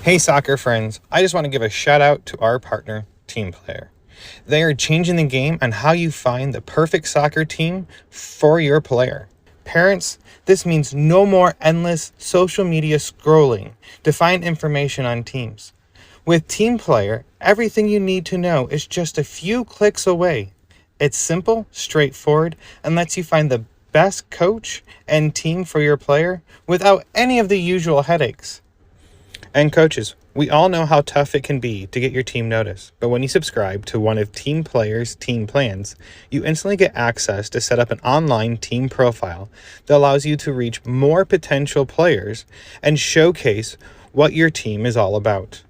Hey soccer friends, I just want to give a shout out to our partner, Team Player. They are changing the game on how you find the perfect soccer team for your player. Parents, this means no more endless social media scrolling to find information on teams. With Team Player, everything you need to know is just a few clicks away. It's simple, straightforward, and lets you find the best coach and team for your player without any of the usual headaches. And coaches, we all know how tough it can be to get your team noticed, but when you subscribe to one of Team Player's team plans, you instantly get access to set up an online team profile that allows you to reach more potential players and showcase what your team is all about.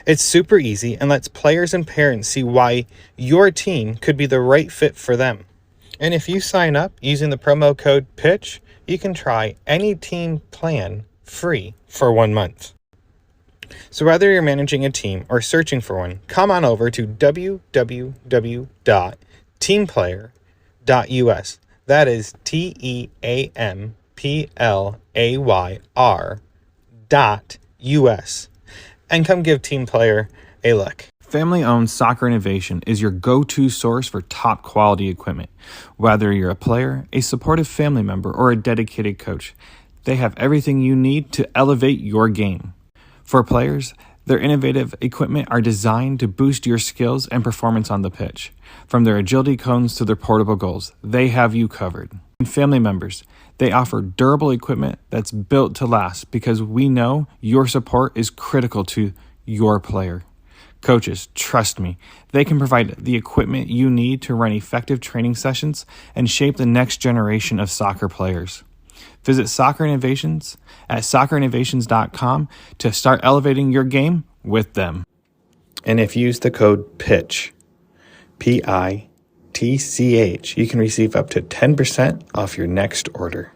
It's super easy and lets players and parents see why your team could be the right fit for them. And if you sign up using the promo code PITCH, you can try any team plan free for 1 month. So whether you're managing a team or searching for one, come on over to www.teamplayer.us. That is TEAMPLAYR.US. And come give Team Player a look. Family-owned Soccer Innovation is your go-to source for top quality equipment. Whether you're a player, a supportive family member, or a dedicated coach, they have everything you need to elevate your game. For players, their innovative equipment are designed to boost your skills and performance on the pitch. From their agility cones to their portable goals, they have you covered. And family members, they offer durable equipment that's built to last because we know your support is critical to your player. Coaches, trust me, they can provide the equipment you need to run effective training sessions and shape the next generation of soccer players. Visit Soccer Innovations at soccerinnovations.com to start elevating your game with them. And if you use the code PITCH, PITCH, you can receive up to 10% off your next order.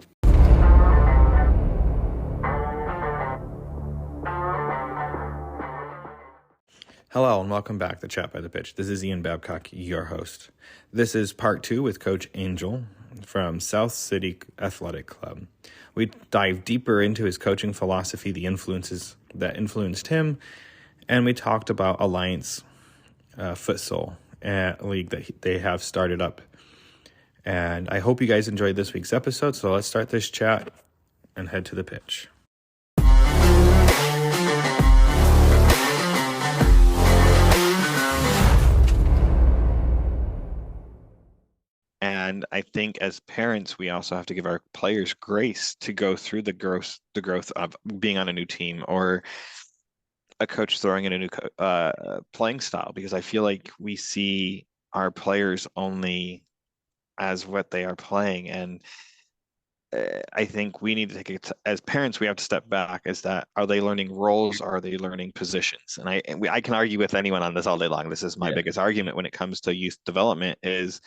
Hello and welcome back to Chat by the Pitch. This is Ian Babcock, your host. This is part 2 with Coach Angel from South City Athletic Club. We dive deeper into his coaching philosophy, the influences that influenced him, and we talked about Alliance Futsal League that they have started up. And I hope you guys enjoyed this week's episode, so let's start this chat and head to the pitch. And I think as parents, we also have to give our players grace to go through the growth of being on a new team or a coach throwing in a new playing style, because I feel like we see our players only as what they are playing. And I think we need to take it as parents, we have to step back. Is that, are they learning roles or are they learning positions? And I can argue with anyone on this all day long. This is my biggest argument when it comes to youth development is,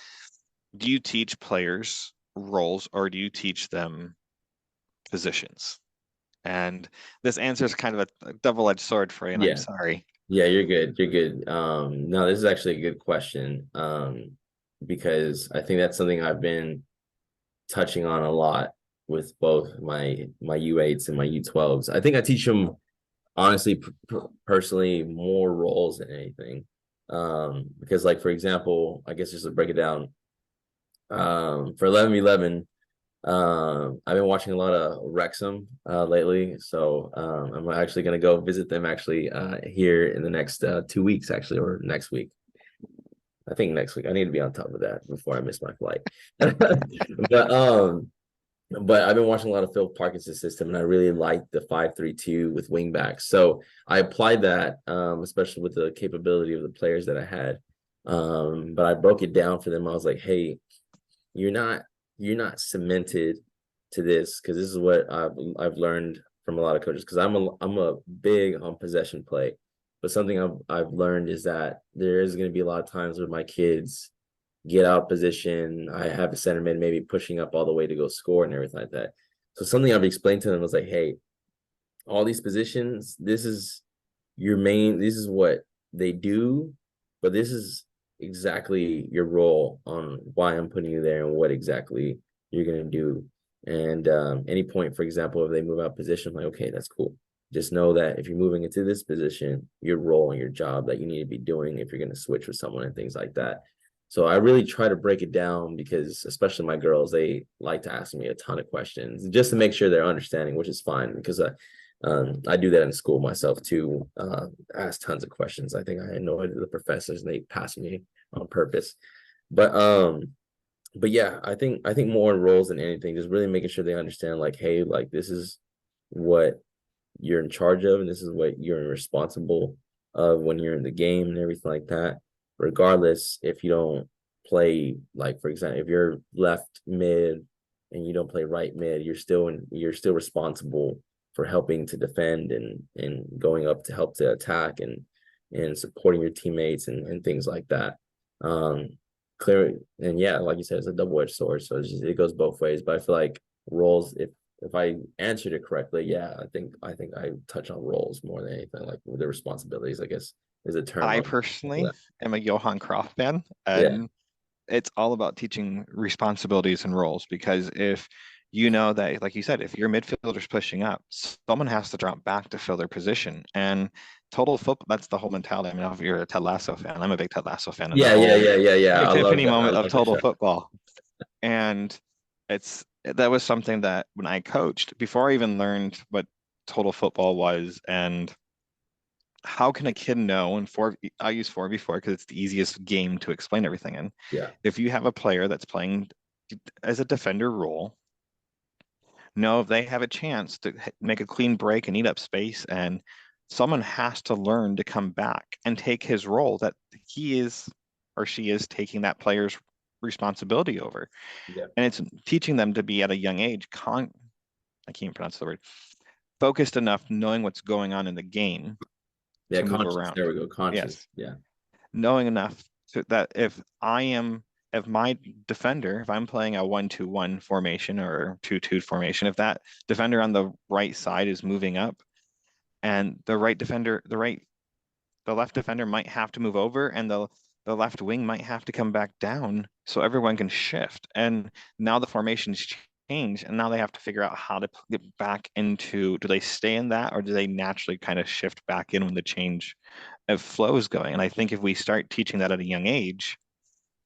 do you teach players roles or do you teach them positions? And this answer is kind of a double-edged sword for you, and I'm sorry. Yeah, you're good. You're good. No, this is actually a good question. Because I think that's something I've been touching on a lot with both my U8s and my U12s. I think I teach them, honestly, personally, more roles than anything. Because, like, for example, I guess just to break it down, for 11v11, I've been watching a lot of Wrexham lately, so I'm actually going to go visit them here in the next 2 weeks, actually, or next week. I think next week. I need to be on top of that before I miss my flight. But I've been watching a lot of Phil Parkinson's system, and I really like the 5-3-2 with wingbacks. So I applied that, especially with the capability of the players that I had. But I broke it down for them. I was like, hey, you're not cemented to this, because this is what I've learned from a lot of coaches, because I'm a big on possession play. But something I've learned is that there is going to be a lot of times where my kids get out of position. I have a center mid maybe pushing up all the way to go score and everything like that. So something I've explained to them was like, hey, all these positions, this is what they do, but this is exactly your role on why I'm putting you there and what exactly you're going to do. And any point, for example, if they move out of position, I'm like, okay, that's cool. just know that if you're moving into this position, your role and your job that you need to be doing if you're going to switch with someone and things like that. So I really try to break it down because especially my girls, they like to ask me a ton of questions just to make sure they're understanding, which is fine because I do that in school myself too. Ask tons of questions. I think I annoyed the professors and they passed me on purpose. But yeah, I think more roles than anything, just really making sure they understand like, hey, like this is what you're in charge of and this is what you're responsible of when you're in the game and everything like that. Regardless if you don't play, like for example, if you're left mid and you don't play right mid, you're still responsible for helping to defend and going up to help to attack and supporting your teammates and things like that. Um clear and yeah, like you said, it's a double-edged sword. So it goes both ways. But I feel like roles, if I answered it correctly, yeah, I think I touch on roles more than anything, like the responsibilities, I guess is a term. I Yeah. personally am a Johan Cruyff fan, Yeah. and it's all about teaching responsibilities and roles because if you know that, like you said, if your midfielder's pushing up, someone has to drop back to fill their position. And total football, that's the whole mentality. I mean, if you're a Ted Lasso fan, I'm a big Ted Lasso fan, and the Yeah, yeah, whole yeah, yeah, yeah. I love epiphany that. I moment of love the total show. football. And that was something that when I coached, before I even learned what total football was and how can a kid know, and I use 4v4 because it's the easiest game to explain everything in. Yeah. If you have a player that's playing as a defender role, know if they have a chance to make a clean break and eat up space, and someone has to learn to come back and take his role that he is or she is taking that player's responsibility over. Yeah. And it's teaching them to be at a young age, I can't pronounce the word, focused enough, knowing what's going on in the game Yeah, to move conscious. There around. we go. Conscious. Yes. Yeah. Knowing enough that if my defender, if I'm playing a 1-2-1 formation or 2-2 formation, if that defender on the right side is moving up and the left defender might have to move over and the left wing might have to come back down so everyone can shift. And now the formations change and now they have to figure out how to get back into, do they stay in that or do they naturally kind of shift back in when the change of flow is going? And I think if we start teaching that at a young age,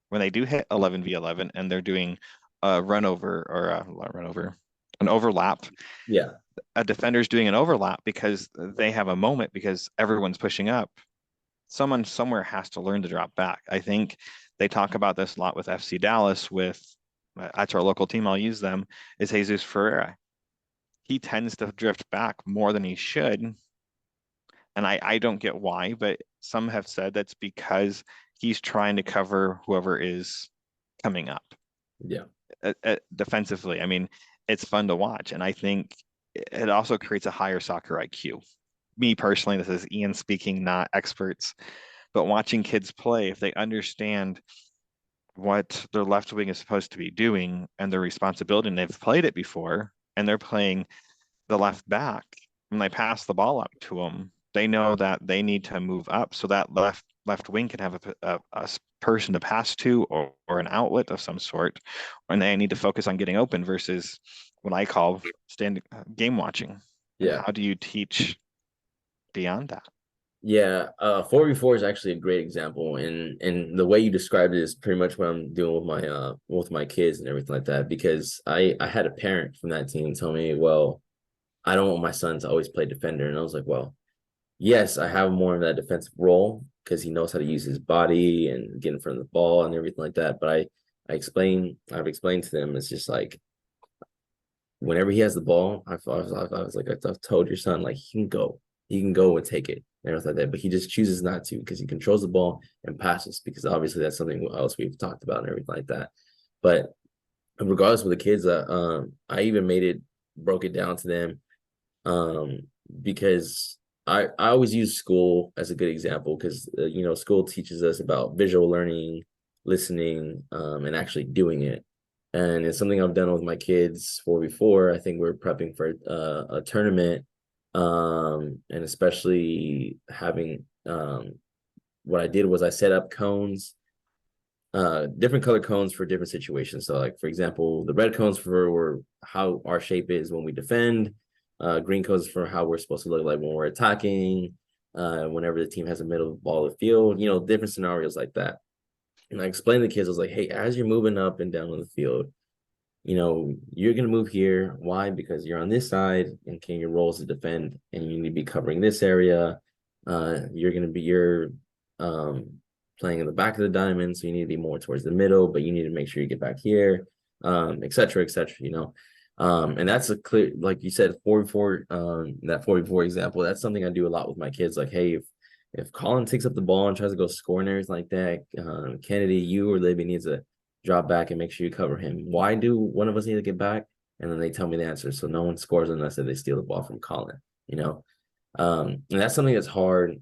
when they do hit 11v11 and they're doing a run over or an overlap, Yeah. a defender's doing an overlap because they have a moment because everyone's pushing up. Someone somewhere has to learn to drop back. I think they talk about this a lot with FC Dallas with that's our local team. I'll use them is Jesus Ferreira. He tends to drift back more than he should. And I don't get why, but some have said that's because he's trying to cover whoever is coming up Yeah. defensively. I mean, it's fun to watch. And I think it also creates a higher soccer IQ. Me personally, this is Ian speaking, not experts, but watching kids play, if they understand what their left wing is supposed to be doing and their responsibility, and they've played it before, and they're playing the left back, when they pass the ball up to them, they know that they need to move up so that left wing can have a person to pass to or an outlet of some sort, and they need to focus on getting open versus what I call standing game watching. And Yeah. how do you teach beyond that? Yeah, 4v4 is actually a great example, and the way you described it is pretty much what I'm doing with my kids and everything like that. Because I had a parent from that team tell me, well, I don't want my son to always play defender, and I was like, well, yes, I have more of that defensive role because he knows how to use his body and get in front of the ball and everything like that. But I've explained to them, it's just like whenever he has the ball, I was like, I've told your son, like, he can go and take it and everything like that, but he just chooses not to because he controls the ball and passes because obviously that's something else we've talked about and everything like that. But regardless of the kids, I even broke it down to them, um, because I always use school as a good example because school teaches us about visual learning, listening, and actually doing it. And it's something I've done with my kids for before. I think we're prepping for a tournament, and especially having what I did was I set up cones, different color cones for different situations. So like for example, the red cones for were how our shape is when we defend. Green codes for how we're supposed to look like when we're attacking, whenever the team has a middle ball of the field, you know, different scenarios like that. And I explained to the kids, I was like, hey, as you're moving up and down on the field, you know, you're going to move here. Why? Because you're on this side and can your role is to defend and you need to be covering this area. You're playing in the back of the diamond. So you need to be more towards the middle, but you need to make sure you get back here, et cetera, you know. And that's a clear, like you said, 4v4, that 4v4 example, that's something I do a lot with my kids. Like, hey, if Colin takes up the ball and tries to go score and everything like that, Kennedy, you or Libby needs to drop back and make sure you cover him. Why do one of us need to get back? And then they tell me the answer. So no one scores unless they steal the ball from Colin, you know? And that's something that's hard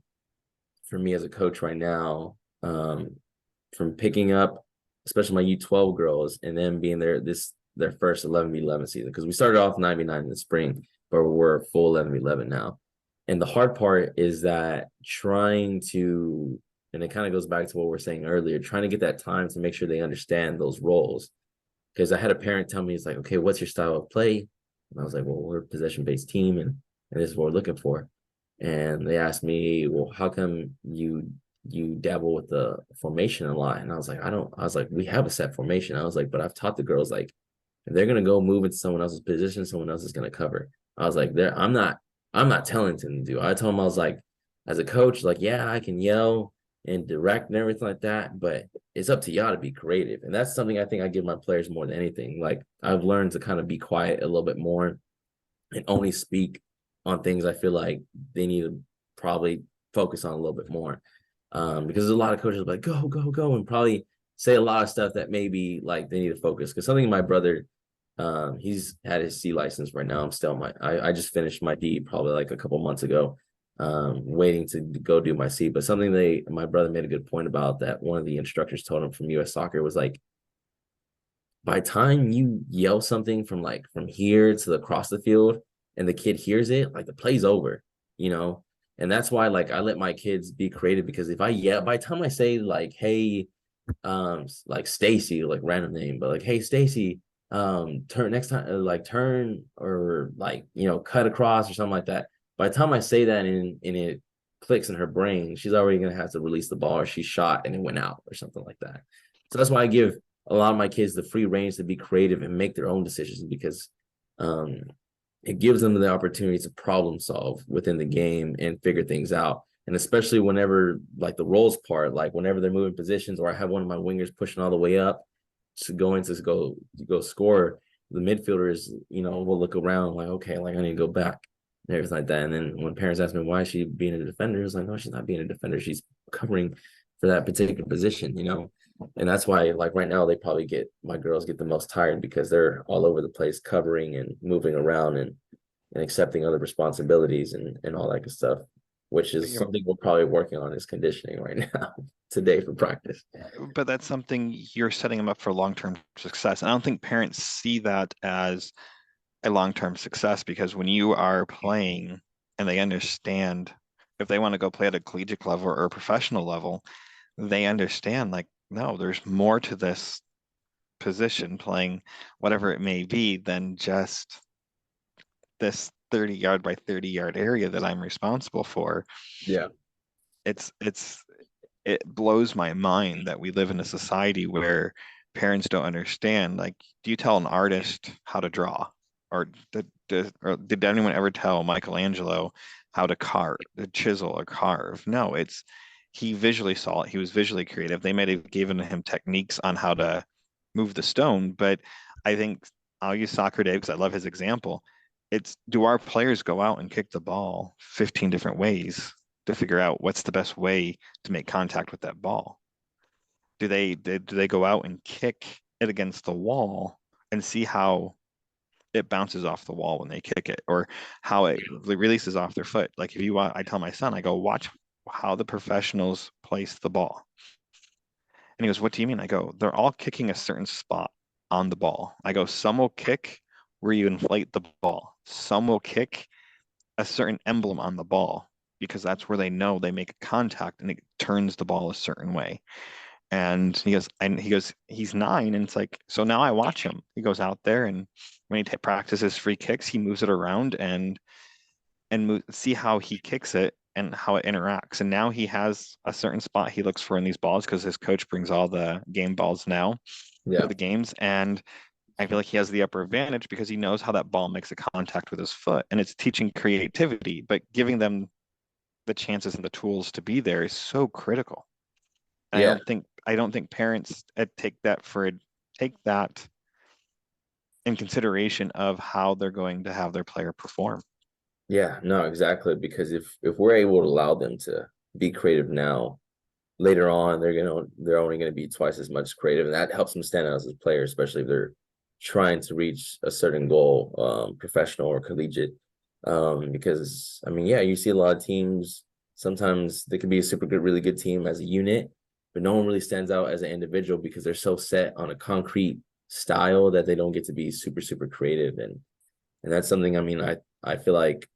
for me as a coach right now, from picking up, especially my U12 girls, and then being their first 11v11 season. Because we started off 9v9 in the spring, but we're full 11v11 now. And the hard part is that trying to, and it kind of goes back to what we were saying earlier, trying to get that time to make sure they understand those roles. Because I had a parent tell me, it's like, okay, what's your style of play? And I was like, well, we're a possession-based team, and this is what we're looking for. And they asked me, well, how come you dabble with the formation a lot? And I was like, we have a set formation. I was like, but I've taught the girls, like, if they're gonna go move into someone else's position, someone else is gonna cover. I was like, I'm not telling them to do. I told them, I was like, as a coach, like, yeah, I can yell and direct and everything like that, but it's up to y'all to be creative. And that's something I think I give my players more than anything. Like, I've learned to kind of be quiet a little bit more and only speak on things I feel like they need to probably focus on a little bit more. Because there's a lot of coaches like, go, go, go, and probably say a lot of stuff that maybe like they need to focus. Because something my brother, he's had his C license right now. I'm still I just finished my D probably like a couple months ago, waiting to go do my C. But something my brother made a good point about, that one of the instructors told him from US Soccer was like, by the time you yell something from here to across the field and the kid hears it, like, the play's over, you know? And that's why, like, I let my kids be creative, because if I yell, by the time I say, like, hey, like Stacy, like random name, but like, hey, Stacy, turn next time, like turn, or like, you know, cut across or something like that. By the time I say that and it clicks in her brain, she's already gonna have to release the ball, or she shot and it went out or something like that. So that's why I give a lot of my kids the free range to be creative and make their own decisions, because um, it gives them the opportunity to problem solve within the game and figure things out. And especially whenever, like, the roles part, like whenever they're moving positions, or I have one of my wingers pushing all the way up to go score, the midfielders, you know, will look around like, okay, like, I need to go back and everything like that. And then when parents ask me why is she being a defender, it's like, no, she's not being a defender. She's covering for that particular position, you know. And that's why, like, right now, my girls get the most tired, because they're all over the place covering and moving around and accepting other responsibilities and all that good stuff, which is something we're probably working on, is conditioning right now today for practice. But that's something you're setting them up for long-term success. And I don't think parents see that as a long-term success, because when you are playing and they understand, if they want to go play at a collegiate level or a professional level, they understand, like, no, there's more to this position, playing whatever it may be, than just this 30-yard by 30-yard area that I'm responsible for. Yeah. It blows my mind that we live in a society where parents don't understand. Like, do you tell an artist how to draw? Or did anyone ever tell Michelangelo how to chisel or carve? No, he visually saw it. He was visually creative. They might have given him techniques on how to move the stone, but I think I'll use Soccer Dave because I love his example. Do our players go out and kick the ball 15 different ways to figure out what's the best way to make contact with that ball? Do they go out and kick it against the wall and see how it bounces off the wall when they kick it, or how it releases off their foot? Like, I tell my son, I go, watch how the professionals place the ball. And he goes, what do you mean? I go, they're all kicking a certain spot on the ball. I go, some will kick where you inflate the ball. Some will kick a certain emblem on the ball, because that's where they know they make a contact and it turns the ball a certain way. And he's 9, and it's like, so now I watch him. He goes out there, and when he practices free kicks, he moves it around and see how he kicks it and how it interacts. And now he has a certain spot he looks for in these balls because his coach brings all the game balls now for Yeah. the games. And I feel like he has the upper advantage because he knows how that ball makes a contact with his foot. And it's teaching creativity, but giving them the chances and the tools to be there is so critical. And Yeah. I don't think parents take that in consideration of how they're going to have their player perform. Yeah, no, exactly. Because if we're able to allow them to be creative now, later on they're only gonna be twice as much creative, and that helps them stand out as a player, especially if they're trying to reach a certain goal, professional or collegiate. Because I mean, yeah, you see a lot of teams. Sometimes they could be a super good, really good team as a unit, but no one really stands out as an individual because they're so set on a concrete style that they don't get to be super, super creative. And that's something, I mean, I feel like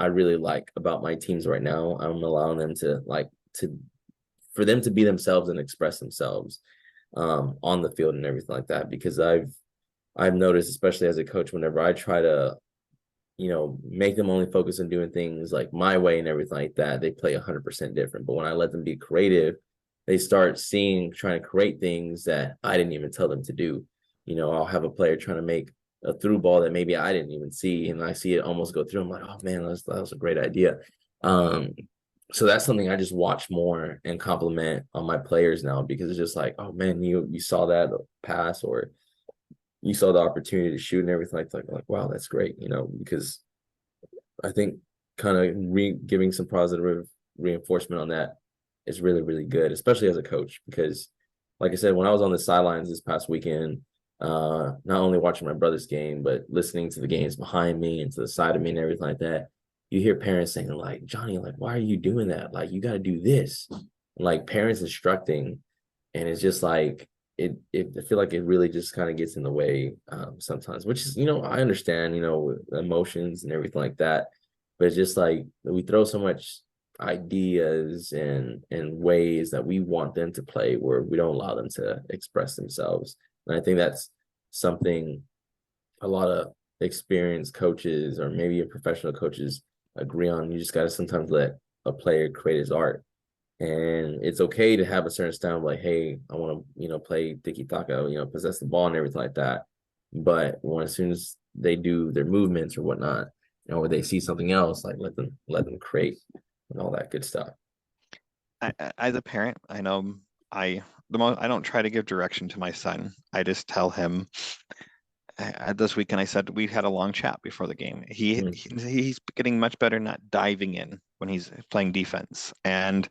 I really like about my teams right now. I'm allowing them to for them to be themselves and express themselves on the field and everything like that. Because I've noticed, especially as a coach, whenever I try to, make them only focus on doing things like my way and everything like that, they play 100% different. But when I let them be creative, they start trying to create things that I didn't even tell them to do. I'll have a player trying to make a through ball that maybe I didn't even see, and I see it almost go through. I'm like, oh man, that was a great idea. So that's something I just watch more and compliment on my players now, because it's just like, oh man, you saw that pass, or you saw the opportunity to shoot and everything like wow, that's great, because I think kind of giving some positive reinforcement on that is really, really good, especially as a coach, because like I said, when I was on the sidelines this past weekend, not only watching my brother's game, but listening to the games behind me and to the side of me and everything like that, you hear parents saying like, Johnny, like, why are you doing that? Like, you got to do this. Like parents instructing, and it's just like, I feel like it really just kind of gets in the way sometimes, which is, I understand, emotions and everything like that, but it's just like we throw so much ideas and ways that we want them to play where we don't allow them to express themselves. And I think that's something a lot of experienced coaches or maybe even professional coaches agree on. You just got to sometimes let a player create his art. And it's okay to have a certain style, like, hey, I want to, play tiki taka, possess the ball and everything like that. But as soon as they do their movements or whatnot, or they see something else, like let them create and all that good stuff. As a parent, I know I I don't try to give direction to my son. I just tell him. This weekend, I said we had a long chat before the game. He's getting much better not diving in when he's playing defense, and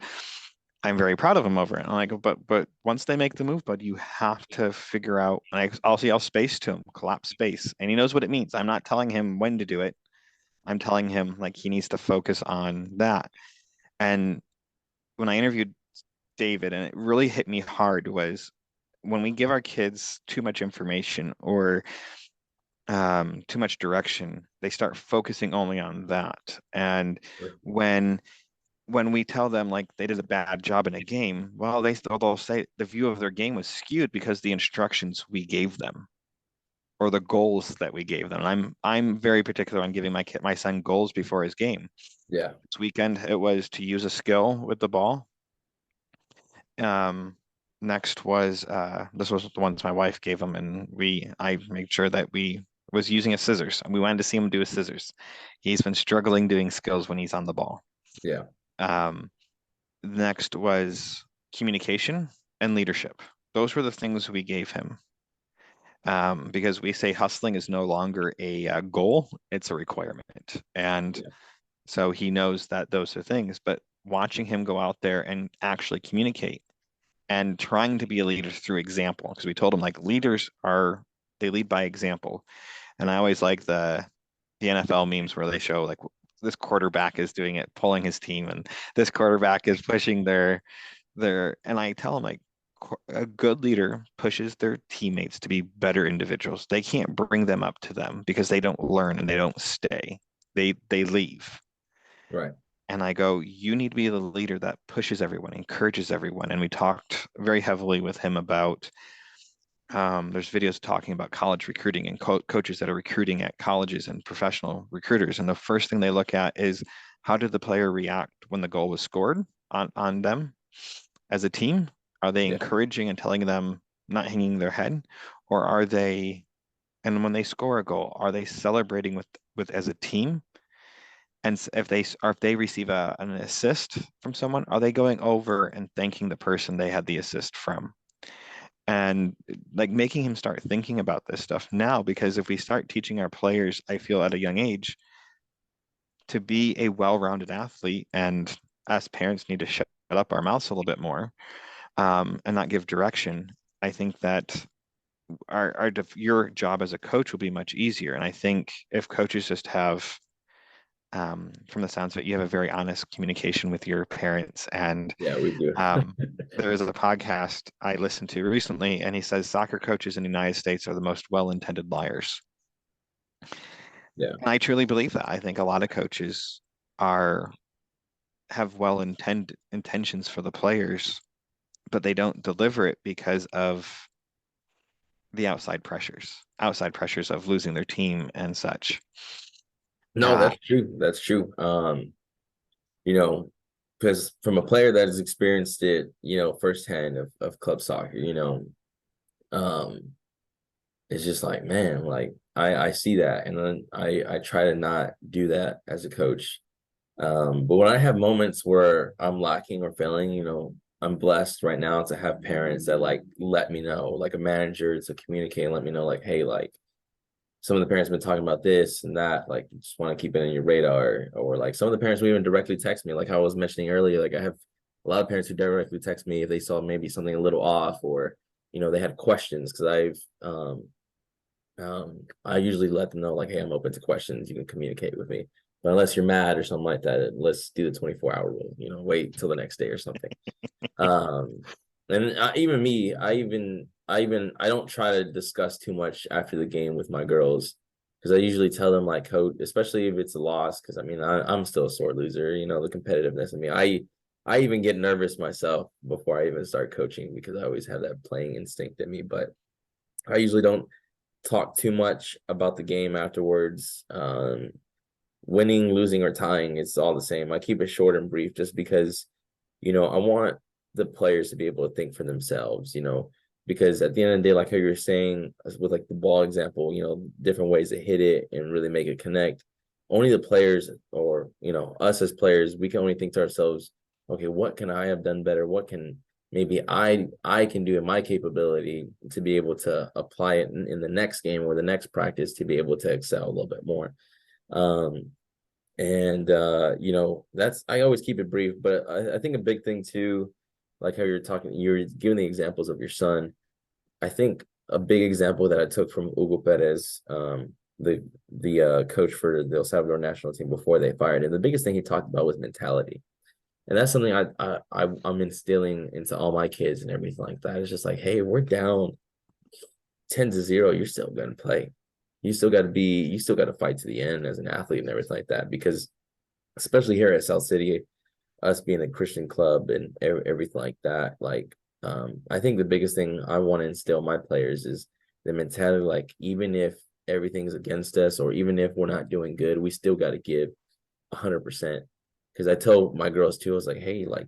I'm very proud of him over it. And I go, but once they make the move, bud, you have to figure out. And I'll see, I'll space to him, collapse space, and he knows what it means. I'm not telling him when to do it. I'm telling him like he needs to focus on that. And when I interviewed David, and it really hit me hard, was when we give our kids too much information or too much direction, they start focusing only on that. And when we tell them like they did a bad job in a game, well, they'll say the view of their game was skewed because the instructions we gave them or the goals that we gave them. I'm very particular on giving my son goals before his game. Yeah. This weekend it was to use a skill with the ball. Next was this was the ones my wife gave him, and I made sure that we was using a scissors, and we wanted to see him do his scissors. He's been struggling doing skills when he's on the ball. Yeah. Um, Next was communication and leadership. Those were the things we gave him. Because we say hustling is no longer a goal, it's a requirement. And Yeah. so he knows that those are things, but watching him go out there and actually communicate and trying to be a leader through example, because we told him like they lead by example. And I always like the NFL memes where they show like this quarterback is doing it, pulling his team, and this quarterback is pushing and I tell them like a good leader pushes their teammates to be better individuals. They can't bring them up to them because they don't learn and they don't stay. They leave. Right. And I go, you need to be the leader that pushes everyone, encourages everyone. And we talked very heavily with him about there's videos talking about college recruiting and coaches that are recruiting at colleges and professional recruiters. And the first thing they look at is how did the player react when the goal was scored on them as a team? Are they Yeah. encouraging and telling them, not hanging their head? Or are they, and when they score a goal, are they celebrating with as a team? And if they receive an assist from someone, are they going over and thanking the person they had the assist from? And like making him start thinking about this stuff now, because if we start teaching our players, I feel at a young age, to be a well-rounded athlete, and us parents need to shut up our mouths a little bit more, and not give direction. I think that your job as a coach will be much easier. And I think if coaches just have, from the sounds of it, you have a very honest communication with your parents. And Yeah, we do. there is a podcast I listened to recently, and he says soccer coaches in the United States are the most well-intended liars. Yeah. And I truly believe that. I think a lot of coaches are have well-intended intentions for the players, but they don't deliver it because of the outside pressures of losing their team and such. No, that's true. That's true. You know, because from a player that has experienced it, firsthand of club soccer, um, it's just like, man, like I see that, and then I try to not do that as a coach. But when I have moments where I'm lacking or failing, I'm blessed right now to have parents that like let me know, like a manager to communicate and let me know, like, hey, like some of the parents have been talking about this and that, like you just want to keep it in your radar. Or like some of the parents will even directly text me, like I was mentioning earlier, like I have a lot of parents who directly text me if they saw maybe something a little off, or they had questions, because I usually let them know, like, hey, I'm open to questions, you can communicate with me. But unless you're mad or something like that, let's do the 24-hour rule, wait till the next day or something. um and even me, I don't try to discuss too much after the game with my girls, because I usually tell them, like, coach, especially if it's a loss, because I mean I'm still a sore loser, the competitiveness. I mean, I even get nervous myself before I even start coaching, because I always have that playing instinct in me. But I usually don't talk too much about the game afterwards. Winning, losing, or tying, it's all the same. I keep it short and brief, just because I want the players to be able to think for themselves, because at the end of the day, like how you were saying with like the ball example, different ways to hit it and really make it connect. Only the players, or, us as players, we can only think to ourselves, okay, what can I have done better? What can maybe I can do in my capability to be able to apply it in the next game or the next practice to be able to excel a little bit more. And that's, I always keep it brief, but I think a big thing too, like how you're giving the examples of your son. I think a big example that I took from Hugo Perez, the coach for the El Salvador national team before they fired him, the biggest thing he talked about was mentality. And that's something I'm instilling into all my kids and everything like that. It's just like, hey, we're down 10-0, you're still gonna play. You still got to fight to the end as an athlete and everything like that, because especially here at South City, us being a Christian club and everything like that, like I think the biggest thing I want to instill my players is the mentality, like even if everything's against us, or even if we're not doing good, we still got to give 100%. Because I tell my girls too, I was like, hey, like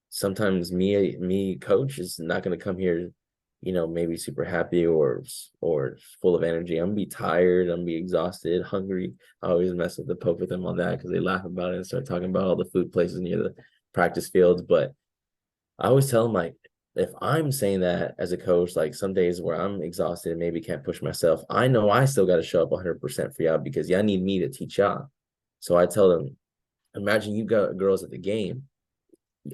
sometimes me coach is not going to come here, maybe super happy or full of energy. I'm gonna be tired, I'm gonna be exhausted, hungry. I always mess with the poke with them on that, because they laugh about it and start talking about all the food places near the practice fields. But I always tell them, like, if I'm saying that as a coach, like some days where I'm exhausted and maybe can't push myself, I know I still got to show up 100% for y'all, because y'all need me to teach y'all. So I tell them, imagine you got girls at the game,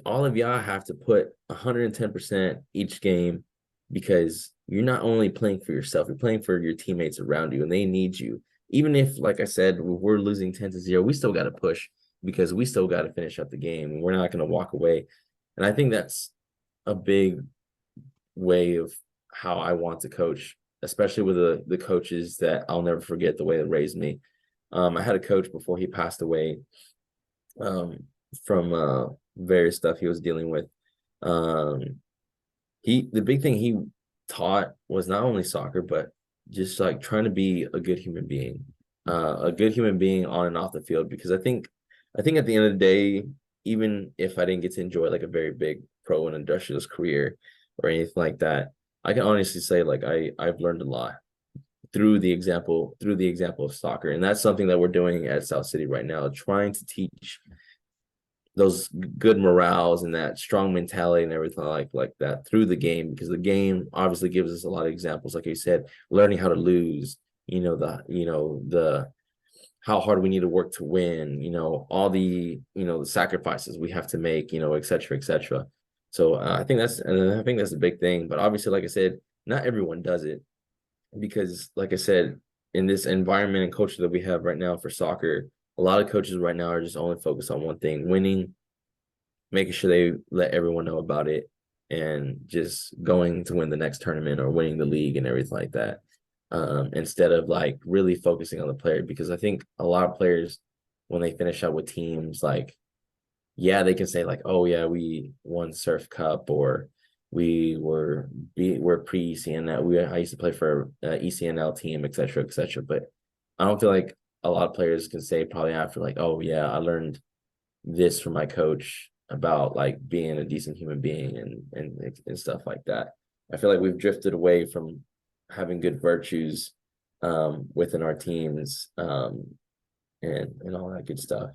all of y'all have to put 110% each game, because you're not only playing for yourself, you're playing for your teammates around you, and they need you. Even if, like I said, we're losing 10-0, we still got to push, because we still got to finish up the game. We're not going to walk away. And I think that's a big way of how I want to coach, especially with the coaches that I'll never forget the way they raised me. I had a coach before he passed away. various stuff he was dealing with. Um, the big thing he taught was not only soccer, but just like trying to be a good human being, a good human being on and off the field. Because I think at the end of the day, even if I didn't get to enjoy like a very big pro and industrialist career or anything like that, I can honestly say like I've learned a lot through the example of soccer, and that's something that we're doing at South City right now, trying to teach those good morals and that strong mentality and everything like that through the game, because the game obviously gives us a lot of examples, like you said, learning how to lose, the how hard we need to work to win, all the the sacrifices we have to make, et cetera, et cetera. So I think that's a big thing. But obviously, like I said, not everyone does it, because like I said, in this environment and culture that we have right now for soccer, a lot of coaches right now are just only focused on one thing: winning, making sure they let everyone know about it, and just going to win the next tournament or winning the league and everything like that. Instead of like really focusing on the player, because I think a lot of players, when they finish up with teams, like, yeah, they can say like, oh yeah, we won Surf Cup, or we're pre ECNL. I used to play for ECNL team, et cetera, et cetera. But I don't feel like a lot of players can say probably after like, oh yeah, I learned this from my coach about like being a decent human being and stuff like that. I feel like we've drifted away from having good virtues within our teams, and all that good stuff.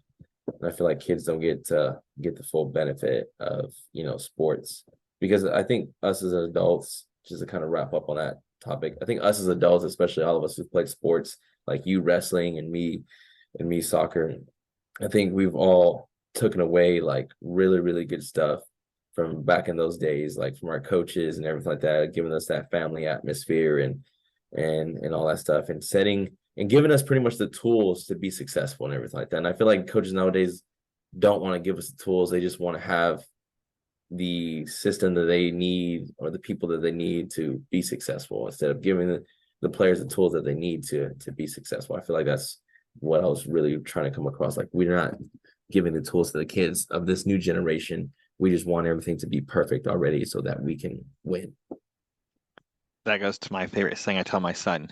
And I feel like kids don't get to get the full benefit of sports, because I think us as adults, just to kind of wrap up on that topic, I think us as adults, especially all of us who played sports, like you wrestling and me soccer, I think we've all taken away like really, really good stuff from back in those days, like from our coaches and everything like that, giving us that family atmosphere and all that stuff, and setting and giving us pretty much the tools to be successful and everything like that. And I feel like coaches nowadays don't want to give us the tools. They just want to have the system that they need or the people that they need to be successful, instead of giving the players the tools that they need to be successful. I feel like that's what I was really trying to come across. Like, we're not giving the tools to the kids of this new generation. We just want everything to be perfect already so that we can win. That goes to my favorite thing I tell my son.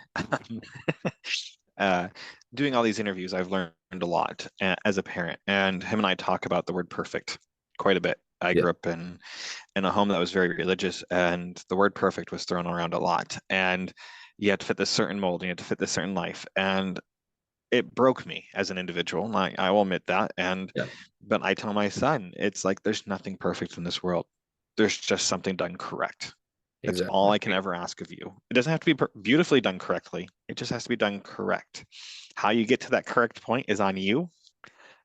uh, Doing all these interviews, I've learned a lot as a parent, and him and I talk about the word perfect quite a bit. I Yeah. grew up in a home that was very religious, and the word perfect was thrown around a lot. And you had to fit this certain mold, you had to fit this certain life, and it broke me as an individual. And I will admit that. And Yeah. but I tell my son, it's like there's nothing perfect in this world. There's just something done correct. That's all Exactly. I can ever ask of you. It doesn't have to be beautifully done correctly. It just has to be done correct. How you get to that correct point is on you,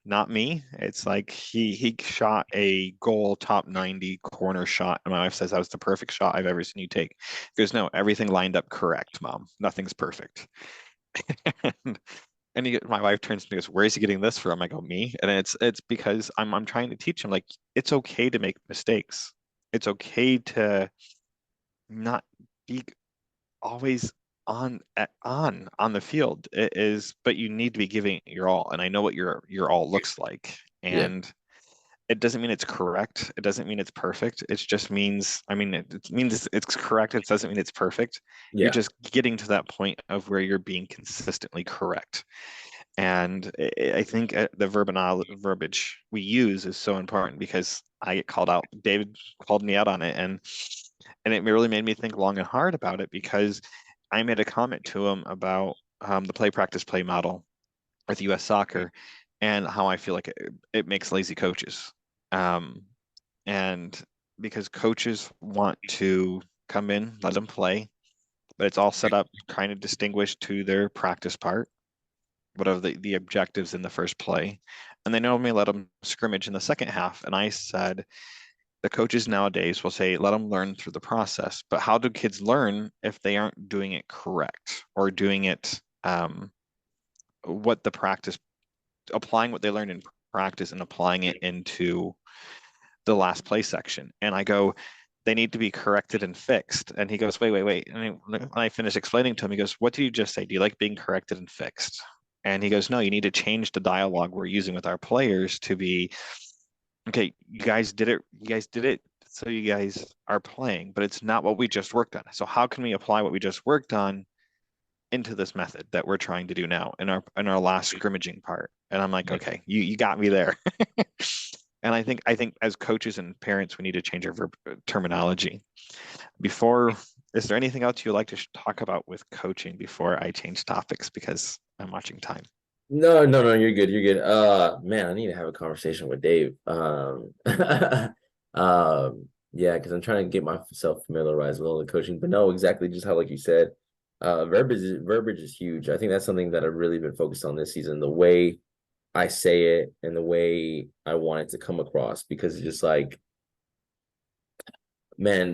not me. It's like he shot a goal top 90 corner shot, and my wife says that was the perfect shot I've ever seen you take. He goes, no, everything lined up correct, Mom. Nothing's perfect. and my wife turns to me and goes, where is he getting this from? I go, me. And it's because I'm trying to teach him, like, it's okay to make mistakes. It's okay to not be always on the field. It is, but you need to be giving it your all. And I know what your all looks like. Yeah. And it doesn't mean it's correct. It doesn't mean it's perfect. It just means, I mean, it means it's correct. It doesn't mean it's perfect. You're Yeah. just getting to that point of where you're being consistently correct. And I think the verbiage we use is so important, because I get called out. David called me out on it, and it really made me think long and hard about it, because I made a comment to him about the play practice play model with U.S. soccer, and how I feel like it makes lazy coaches. Um, and because coaches want to come in, let them play, but it's all set up kind of distinguished to their practice part, what are the objectives in the first play, and they normally let them scrimmage in the second half. And I said, the coaches nowadays will say, let them learn through the process. But how do kids learn if they aren't doing it correct, or doing it what the practice, applying what they learned in practice and applying it into the last play section? And I go, they need to be corrected and fixed. And he goes, wait. And when I finished explaining to him, he goes, what did you just say? Do you like being corrected and fixed? And he goes, no, you need to change the dialogue we're using with our players to be, okay, you guys did it, so you guys are playing, but it's not what we just worked on. So how can we apply what we just worked on into this method that we're trying to do now in our last scrimmaging part? And I'm like, Yeah. okay, you got me there. And I think as coaches and parents, we need to change our terminology. Before, is there anything else you'd like to talk about with coaching before I change topics because I'm watching time? No, no, no, you're good. You're good. Man, I need to have a conversation with Dave. Yeah, because I'm trying to get myself familiarized with all the coaching, but no, exactly just how, like you said, verbiage is huge. I think that's something that I've really been focused on this season, the way I say it and the way I want it to come across, because it's just like, man, in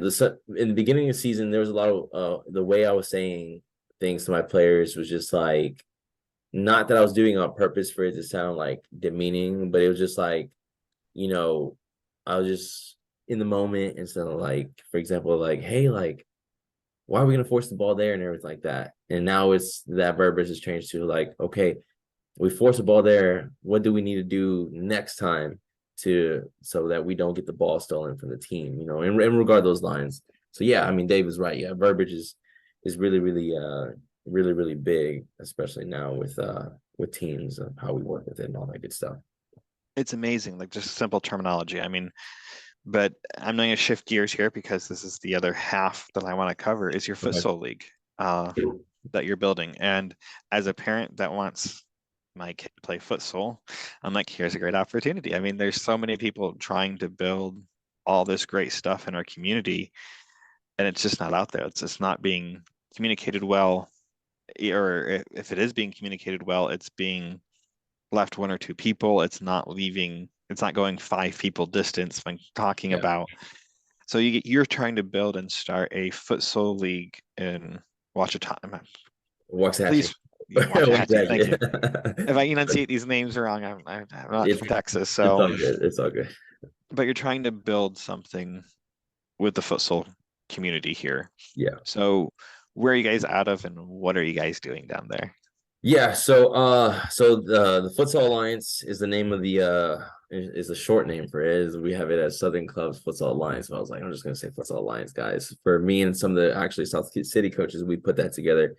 the beginning of the season, there was a lot of the way I was saying things to my players was just like, not that I was doing it on purpose for it to sound like demeaning, but it was just like, you know, I was just in the moment instead of like, for example, like, hey, like, why are we gonna force the ball there and everything like that? And now it's that verbiage has changed to like, okay, we force the ball there. What do we need to do next time to so that we don't get the ball stolen from the team? You know, in regard to those lines. So yeah, I mean, Dave is right. Yeah, verbiage is really, really really, really big, especially now with teams and how we work with it and all that good stuff. It's amazing, like just simple terminology. I mean, but I'm going to shift gears here because this is the other half that I want to cover is your Okay. futsal league uh, that you're building. And as a parent that wants my kid to play futsal, I'm like, here's a great opportunity. I mean, there's so many people trying to build all this great stuff in our community, and it's just not out there. It's just not being communicated well, or if it is being communicated well, it's being left one or two people. It's not leaving. It's not going 5 people distance when talking Yeah. about. So you're trying to build and start a futsal league in Ouachita. Waxahachie. Please, Waxahachie. Thank you. Waxahachie. If I enunciate these names wrong, I'm not it's from Texas. it's So, all good. It's all good. but you're trying to build something with the futsal community here. Yeah. So, where are you guys out of, and what are you guys doing down there? Yeah, so the Futsal Alliance is the name of the is the short name for it. Is we have it as Southern Clubs Futsal Alliance. So I was like, I'm just gonna say Futsal Alliance, guys. For me and some of the actually South City coaches, we put that together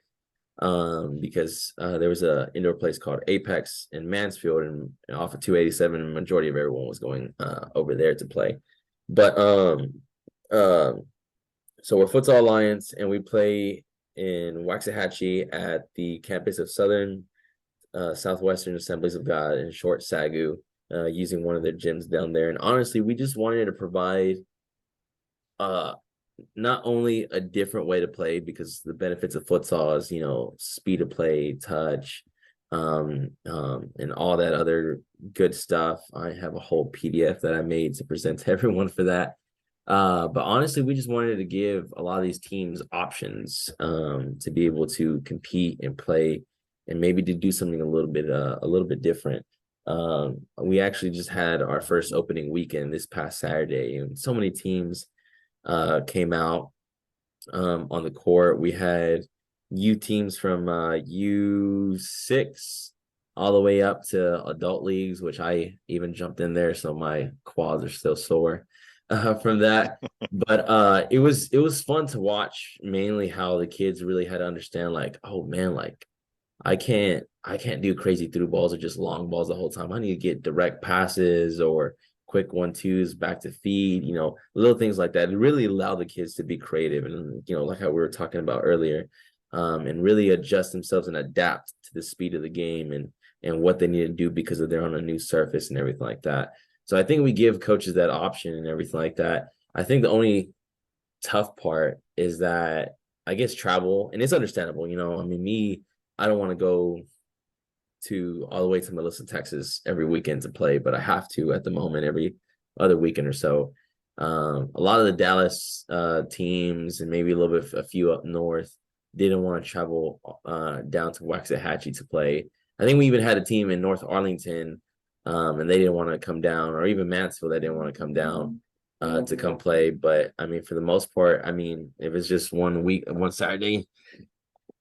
because there was a indoor place called Apex in Mansfield, and off of 287, the majority of everyone was going over there to play. But uh, so we're Futsal Alliance, and we play in Waxahachie at the campus of Southwestern Assemblies of God in Short Sagu, using one of their gyms down there. And honestly, we just wanted to provide uh not only a different way to play, because the benefits of futsal is, you know, speed of play, touch, and all that other good stuff. I have a whole PDF that I made to present to everyone for that. But honestly, we just wanted to give a lot of these teams options to be able to compete and play, and maybe to do something a little bit different. We actually just had our first opening weekend this past Saturday, and so many teams came out on the court. We had U teams from U6 all the way up to adult leagues, which I even jumped in there, so my quads are still sore from that. But it was fun to watch, mainly how the kids really had to understand, like, oh man, like I can't do crazy through balls or just long balls the whole time. I need to get direct passes or quick 1-2s back to feed, you know, little things like that. It really allowed the kids to be creative and, you know, like how we were talking about earlier, and really adjust themselves and adapt to the speed of the game and what they need to do because of they're on a new surface and everything like that. So I think we give coaches that option and everything like that. I think the only tough part is that I guess travel, and it's understandable, you know. I mean, I don't want to go to all the way to Melissa, Texas every weekend to play, but I have to at the moment every other weekend or so. A lot of the Dallas teams and maybe a few up north didn't want to travel down to Waxahachie to play. I think we even had a team in North Arlington, and they didn't want to come down, or even Mansfield, they didn't want to come down to come play. But I mean, for the most part, I mean, if it's just one Saturday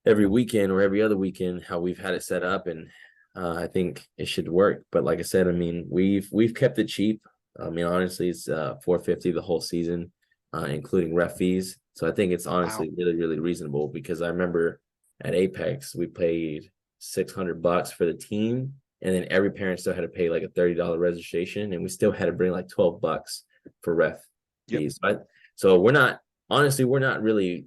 every weekend or every other weekend, how we've had it set up, and I think it should work. But like I said, I mean, we've kept it cheap. I mean, honestly, it's $450 the whole season, including ref fees. So I think it's Wow. honestly really, really reasonable because I remember at Apex we paid $600 for the team, and then every parent still had to pay like a $30 registration, and we still had to bring like $12 for ref Yep. fees. So we're not honestly we're not really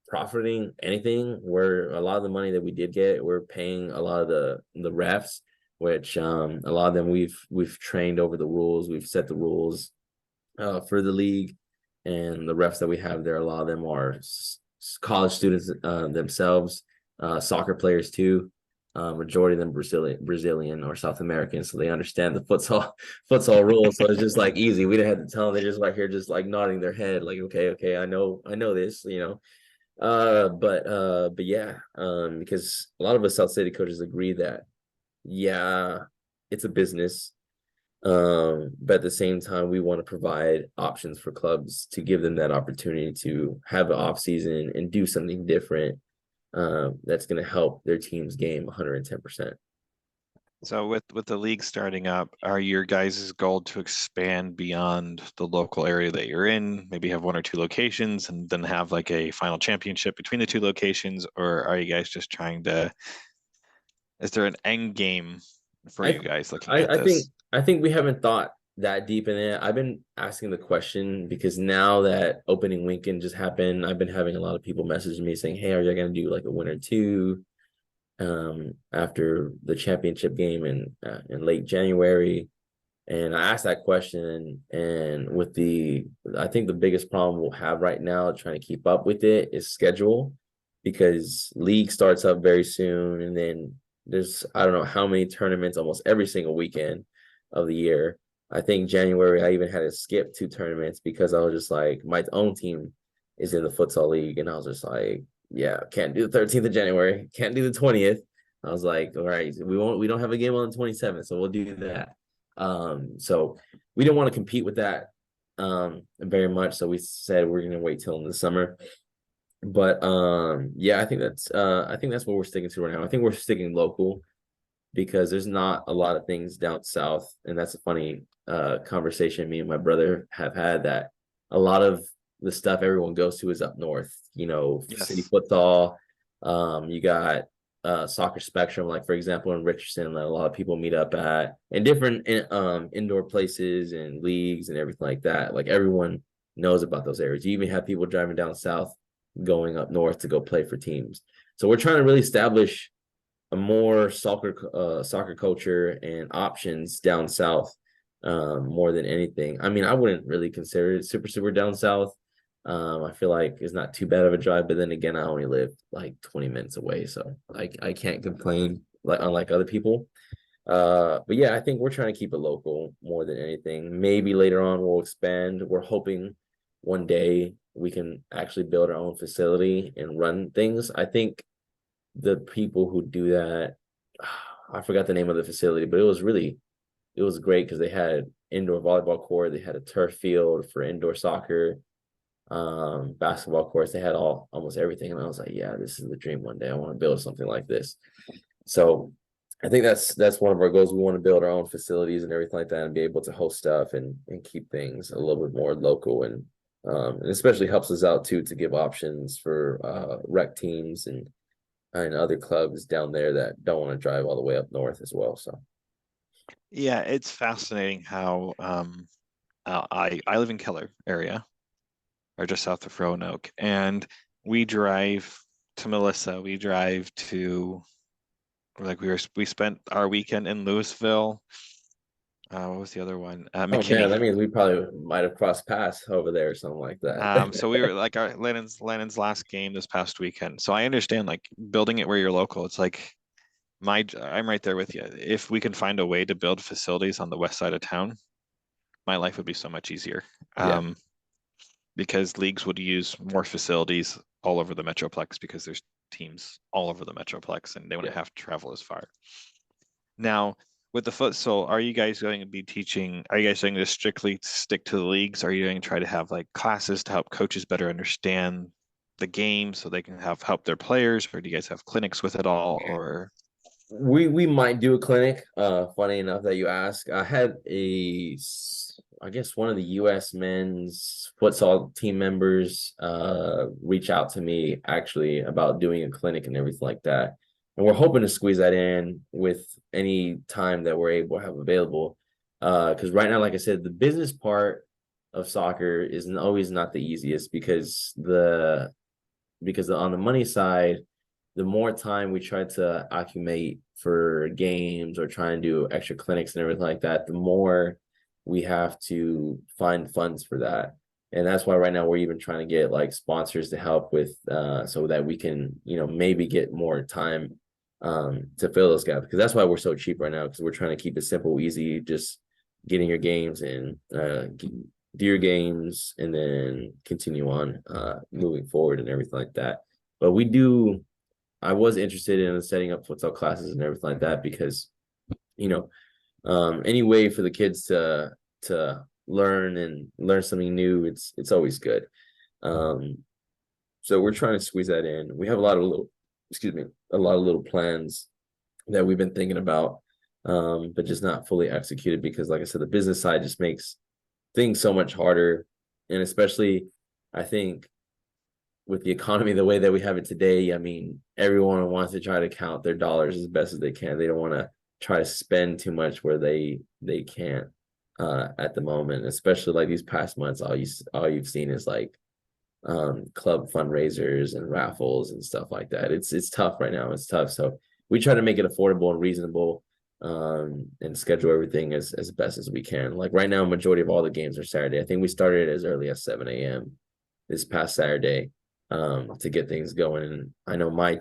profiting anything. Where a lot of the money that we did get, we're paying a lot of the refs, which a lot of them we've trained over the rules, we've set the rules for the league, and the refs that we have there, a lot of them are college students themselves, soccer players too. Majority of them Brazilian or South American, so they understand the futsal rules. So it's just like easy. We didn't have to tell them. They're just like here, just like nodding their head, like okay, I know this, but yeah, because a lot of us South City coaches agree that yeah, it's a business. But at the same time, we want to provide options for clubs to give them that opportunity to have an off season and do something different. That's going to help their team's game 110%. So with the league starting up, are your guys' goal to expand beyond the local area that you're in? Maybe have one or two locations and then have like a final championship between the two locations, or are you guys just trying to, is there an end game for I you guys looking I, at I think this? I think we haven't thought that deep in it. I've been asking the question because now that opening weekend just happened, I've been having a lot of people message me saying, "Hey, are you gonna do like a win or two after the championship game in late January?" And I asked that question, and I think the biggest problem we'll have right now trying to keep up with it is schedule, because league starts up very soon, and then there's I don't know how many tournaments almost every single weekend of the year. I think January I even had to skip 2 tournaments because I was just like my own team is in the futsal league, and I was just like, yeah, can't do the 13th of January, can't do the 20th. I was like, all right, we don't have a game on the 27th, so we'll do that. So we didn't want to compete with that very much. So we said we're gonna wait till in the summer. But yeah, I think that's what we're sticking to right now. I think we're sticking local because there's not a lot of things down south, and that's a funny conversation me and my brother have had, that a lot of the stuff everyone goes to is up north, city Yes. futsal. You got soccer spectrum, like for example in Richardson, that a lot of people meet up at, and different indoor places and leagues and everything like that. Like everyone knows about those areas. You even have people driving down south going up north to go play for teams. So we're trying to really establish a more soccer culture and options down south, more than anything. I mean, I wouldn't really consider it super down south. I feel like it's not too bad of a drive, but then again, I only live like 20 minutes away, so I can't complain, like unlike other people. But yeah, I think we're trying to keep it local more than anything. Maybe later on we'll expand. We're hoping one day we can actually build our own facility and run things. I think the people who do that, I forgot the name of the facility, but it was great because they had indoor volleyball court, they had a turf field for indoor soccer, basketball courts, they had almost everything. And I was like, yeah, this is the dream. One day I want to build something like this. So I think that's one of our goals. We want to build our own facilities and everything like that, and be able to host stuff and keep things a little bit more local, and especially helps us out too to give options for rec teams and other clubs down there that don't want to drive all the way up north as well. So Yeah, it's fascinating how I live in Keller area or just south of Roanoke, and we drive to Melissa. We drive to like we spent our weekend in Louisville. What was the other one? oh man, McKinney. that means we probably might have crossed paths over there or something like that. So we were like our Lennon's last game this past weekend. So I understand like building it where you're local. It's like I'm right there with you. If we can find a way to build facilities on the west side of town, my life would be so much easier. Yeah, Um, because leagues would use more facilities all over the Metroplex because there's teams all over the Metroplex and they wouldn't yeah. have to travel as far. Now, with the futsal, are you guys going to be teaching? Are you guys going to strictly stick to the leagues? Are you going to try to have like classes to help coaches better understand the game so they can have help their players? Or do you guys have clinics with it all? Or We might do a clinic. Funny enough that you ask. I had I guess one of the US men's futsal team members reach out to me actually about doing a clinic and everything like that. And we're hoping to squeeze that in with any time that we're able to have available. Because right now, like I said, the business part of soccer is always not the easiest because on the money side, the more time we try to accumulate for games or try and do extra clinics and everything like that, the more we have to find funds for that. And that's why right now we're even trying to get like sponsors to help with so that we can, maybe get more time to fill those gaps. Because that's why we're so cheap right now, because we're trying to keep it simple, easy, just getting your games in, do your games and then continue on moving forward and everything like that. But I was interested in setting up futsal classes and everything like that because, any way for the kids to learn something new, it's always good. So we're trying to squeeze that in. We have a lot of little plans that we've been thinking about, but just not fully executed because, like I said, the business side just makes things so much harder. And especially, I think, with the economy the way that we have it today, I mean, everyone wants to try to count their dollars as best as they can. They don't want to try to spend too much where they can't at the moment, especially like these past months. All you've seen is like club fundraisers and raffles and stuff like that. It's tough right now. It's tough. So we try to make it affordable and reasonable and schedule everything as best as we can. Like right now, majority of all the games are Saturday. I think we started as early as 7 a.m. this past Saturday to get things going. And I know my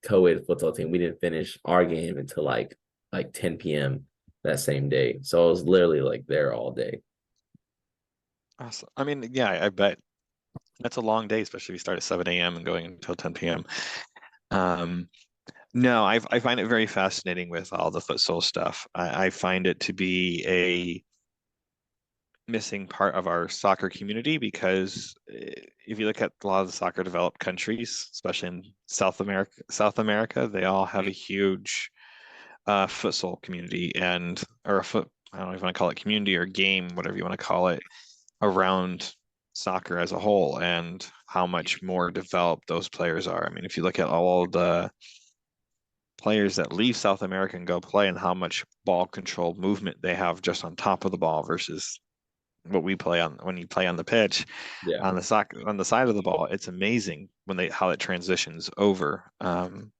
co-ed futsal team, we didn't finish our game until like 10 p.m. that same day. So I was literally like there all day. Awesome. I mean, yeah, I bet that's a long day, especially if you start at 7 a.m. and going until 10 p.m. No, I find it very fascinating with all the futsal stuff. I find it to be a missing part of our soccer community because if you look at a lot of the soccer developed countries, especially in South America, they all have a huge futsal community or a foot, I don't know if you want to call it community or game, whatever you want to call it, around soccer as a whole and how much more developed those players are. I mean, if you look at all the players that leave South America and go play and how much ball control movement they have just on top of the ball versus what we play on when you play on the pitch Yeah. on the side of the ball, it's amazing how it transitions over and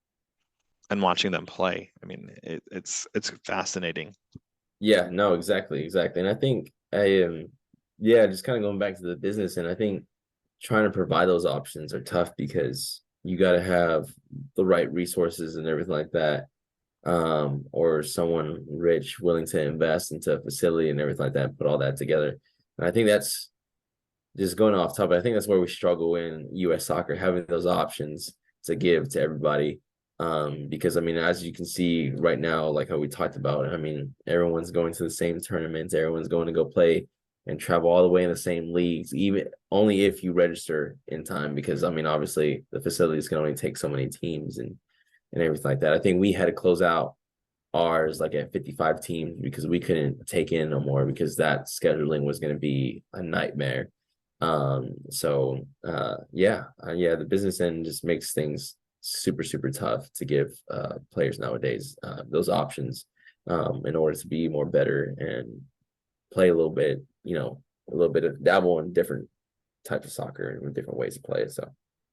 watching them play. I mean, it's fascinating. Yeah, no, exactly. And I think yeah, just kind of going back to the business, and I think trying to provide those options are tough because you got to have the right resources and everything like that, or someone rich willing to invest into a facility and everything like that, put all that together. And I think that's just going off topic. I think that's where we struggle in U.S. soccer, having those options to give to everybody. Because I mean, as you can see right now, like how we talked about, I mean, everyone's going to the same tournaments, everyone's going to go play and travel all the way in the same leagues, even only if you register in time, because I mean, obviously the facilities can only take so many teams and everything like that. I think we had to close out ours like at 55 teams because we couldn't take in no more because that scheduling was going to be a nightmare. Yeah, the business end just makes things super, super tough to give players nowadays those options in order to be more better and play a little bit, a little bit of dabble in different types of soccer and different ways to play it. So,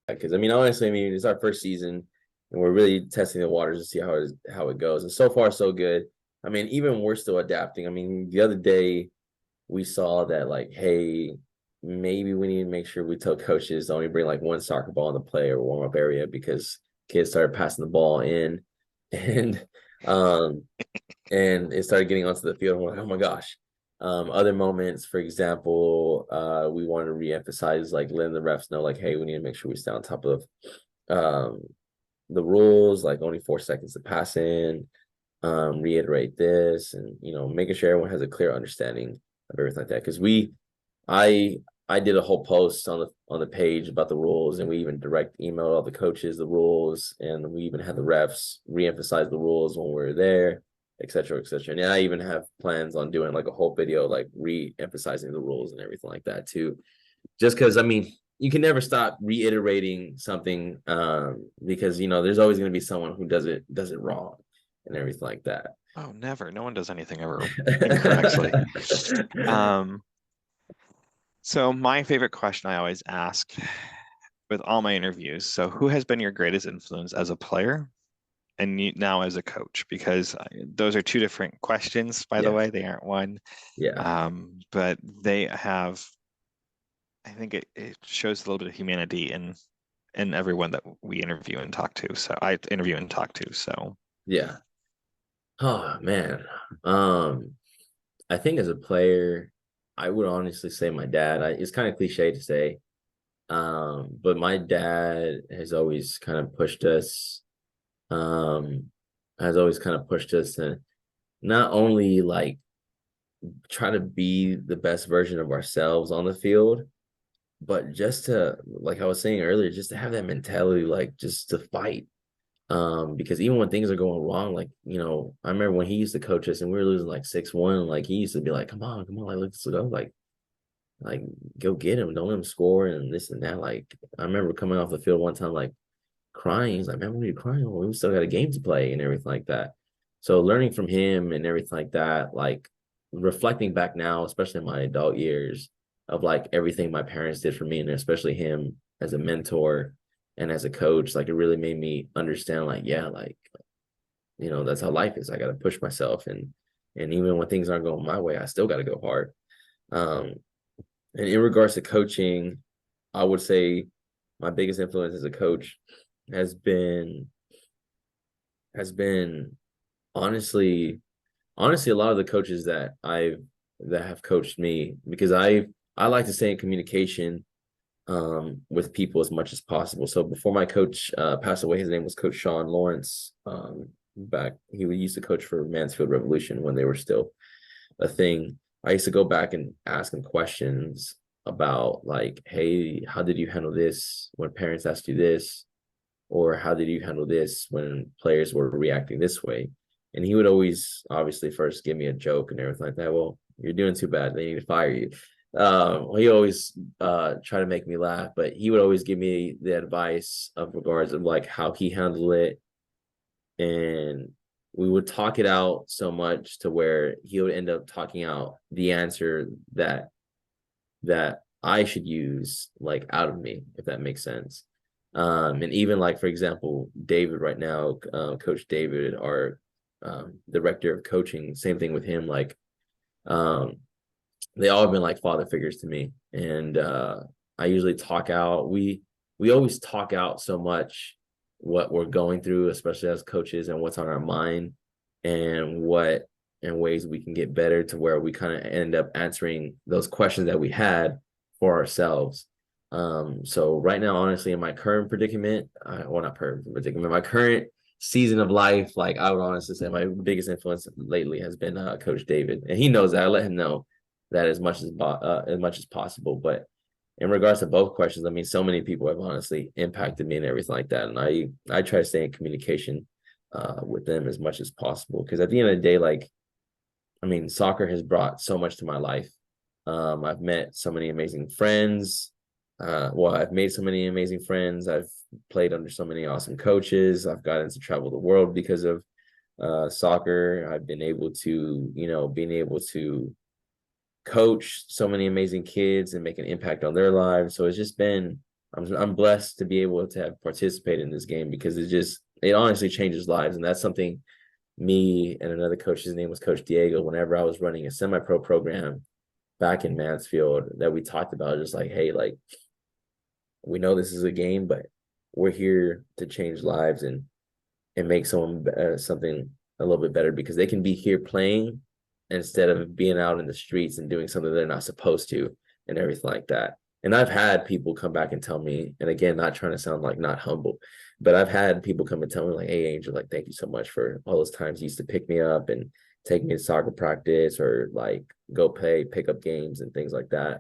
because I mean, honestly, I mean, it's our first season and we're really testing the waters to see how it goes. And so far, so good. I mean, even we're still adapting. I mean, the other day we saw that like, hey, maybe we need to make sure we tell coaches to only bring like one soccer ball in the play or warm up area because kids started passing the ball in and and it started getting onto the field. I'm like, oh my gosh. Other moments, for example, we wanted to reemphasize like letting the refs know like, hey, we need to make sure we stay on top of the rules, like only 4 seconds to pass in, reiterate this, and making sure everyone has a clear understanding of everything like that. Because I I did a whole post on the page about the rules, and we even direct emailed all the coaches the rules, and we even had the refs reemphasize the rules when we were there, et cetera, et cetera. And I even have plans on doing like a whole video, like re-emphasizing the rules and everything like that too. Just because, I mean, you can never stop reiterating something, because, you know, there's always going to be someone who does it wrong and everything like that. Oh, never. No one does anything ever incorrectly. So my favorite question I always ask with all my interviews. So who has been your greatest influence as a player and now as a coach? Because those are two different questions, by the Yeah. way. They aren't one. Yeah. But they have, I think it shows a little bit of humanity in everyone that we interview and talk to. So I interview and talk to. So Yeah. Oh man. I think as a player, I would honestly say my dad. It's kind of cliche to say, but my dad has always kind of pushed us, to not only like try to be the best version of ourselves on the field, but just to, like I was saying earlier, just to have that mentality, like just to fight. Because even when things are going wrong, like, you know, I remember when he used to coach us and we were losing like 6-1, like he used to be like, come on, like let's go, like go get him, don't let him score and this and that. Like I remember coming off the field one time, like crying. He's like, man, what are you crying over? We still got a game to play and everything like that. So learning from him and everything like that, like reflecting back now, especially in my adult years, of like everything my parents did for me, and especially him as a mentor and as a coach, like it really made me understand, like, yeah, like, you know, that's how life is. I got to push myself, and even when things aren't going my way, I still got to go hard. Um, and in regards to coaching, I would say my biggest influence as a coach has been has been honestly a lot of the coaches that have coached me, because I like to stay in communication with people as much as possible. So before my coach passed away, his name was Coach Sean Lawrence. Back he used to coach for Mansfield Revolution when they were still a thing. I used to go back and ask him questions about like, hey, how did you handle this when parents asked you this? Or how did you handle this when players were reacting this way? And he would always obviously first give me a joke and everything like that. Well, you're doing too bad. They need to fire you. He always try to make me laugh, but he would always give me the advice of regards of like how he handled it. And we would talk it out so much to where he would end up talking out the answer that I should use like out of me, if that makes sense. And even like, for example, David right now, Coach David, our director of coaching, same thing with him. Like, they all have been like father figures to me. And I usually talk out. We always talk out so much what we're going through, especially as coaches, and what's on our mind, and what and ways we can get better, to where we kind of end up answering those questions that we had for ourselves. So right now, honestly, in my current predicament, well, not current predicament, my current season of life, like I would honestly say my biggest influence lately has been Coach David, and he knows that. I let him know that as much as possible. But in regards to both questions, I mean, so many people have honestly impacted me and everything like that, and I try to stay in communication with them as much as possible, because at the end of the day, like, I mean, soccer has brought so much to my life. I've met so many amazing friends. I've made so many amazing friends. I've played under so many awesome coaches. I've gotten to travel the world because of soccer. I've been able to, being able to coach so many amazing kids and make an impact on their lives. So it's just been, I'm blessed to be able to have participated in this game, because it honestly changes lives. And that's something me and another coach, his name was Coach Diego, whenever I was running a semi-pro program back in Mansfield, that we talked about, just like, hey, like, we know this is a game, but we're here to change lives and make someone something a little bit better, because they can be here playing instead of being out in the streets and doing something they're not supposed to and everything like that. And I've had people come back and tell me, and again, not trying to sound like not humble, but I've had people come and tell me like, hey, Angel, like, thank you so much for all those times you used to pick me up and take me to soccer practice, or like go pick up games and things like that.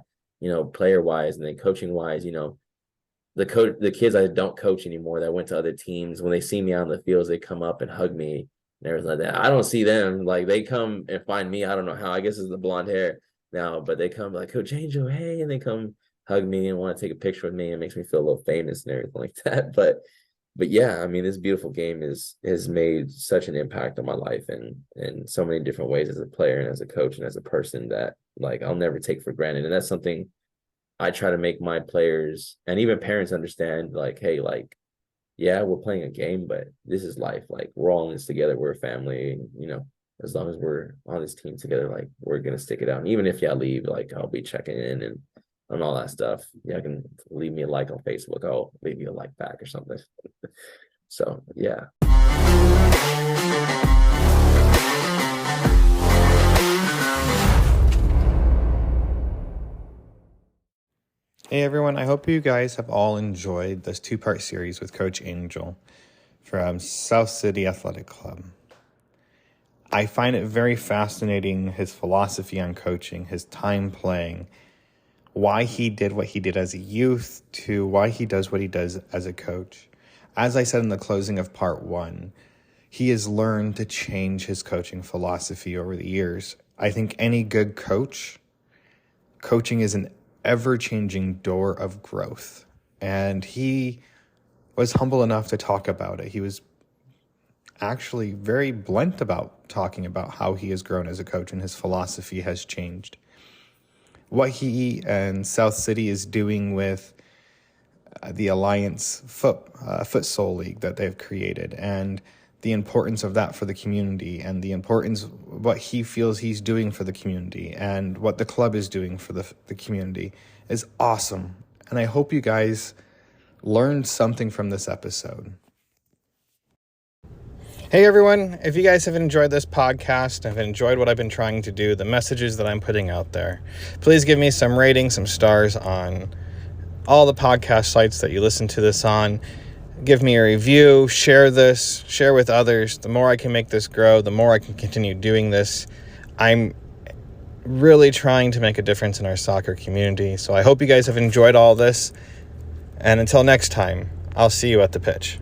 player wise, and then coaching wise, the kids I don't coach anymore that went to other teams, when they see me on the fields, they come up and hug me and everything like that. I don't see them, like they come and find me. I don't know how. I guess it's the blonde hair now, but they come like, Coach Angel, hey, and they come hug me and want to take a picture with me. It makes me feel a little famous and everything like that. But yeah, I mean, this beautiful game has made such an impact on my life in so many different ways as a player and as a coach and as a person that like I'll never take for granted. And that's something I try to make my players and even parents understand, like, hey, like, yeah, we're playing a game, but this is life. Like, we're all in this together. We're a family. And, as long as we're on this team together, like, we're going to stick it out. And even if y'all leave, like, I'll be checking in and all that stuff. Yeah, can leave me a like on Facebook. I'll leave you a like back or something. So, yeah. Hey everyone, I hope you guys have all enjoyed this 2-part series with Coach Angel from South City Athletic Club. I find it very fascinating, his philosophy on coaching, his time playing, why he did what he did as a youth to why he does what he does as a coach. As I said in the closing of part 1, he has learned to change his coaching philosophy over the years. I think any good coaching is an ever-changing door of growth. And he was humble enough to talk about it. He was actually very blunt about talking about how he has grown as a coach and his philosophy has changed. What he and South City is doing with the Alliance Futsal League that they've created, and the importance of that for the community, and the importance of what he feels he's doing for the community, and what the club is doing for the community is awesome. And I hope you guys learned something from this episode. Hey everyone, if you guys have enjoyed this podcast and have enjoyed what I've been trying to do, the messages that I'm putting out there, please give me some ratings, some stars on all the podcast sites that you listen to this on. Give me a review, share this, share with others. The more I can make this grow, the more I can continue doing this. I'm really trying to make a difference in our soccer community. So I hope you guys have enjoyed all this. And until next time, I'll see you at the pitch.